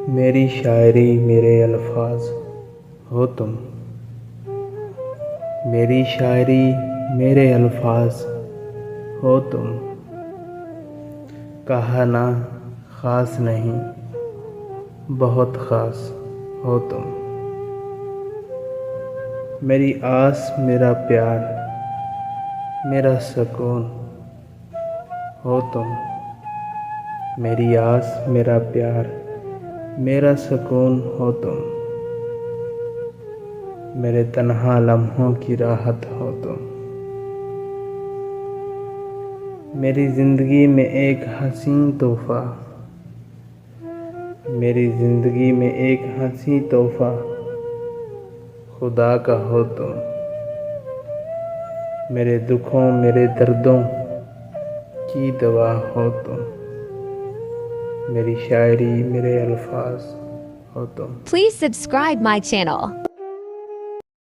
मेरी शायरी मेरे अल्फाज हो तुम। मेरी शायरी मेरे अल्फाज हो तुम। कहा ना ख़ास नहीं बहुत ख़ास हो तुम। मेरी आस मेरा प्यार मेरा सुकून हो तुम। मेरी आस मेरा प्यार मेरा सुकून हो तुम। मेरे तन्हा लम्हों की राहत हो तुम। मेरी ज़िंदगी में एक हसीन तोहफ़ा मेरी ज़िंदगी में एक हसीन तोहफ़ा खुदा का हो तुम। मेरे दुखों मेरे दर्दों की दवा हो तुम। मेरी शायरी मेरे अल्फाज हो तुम। Please subscribe my channel.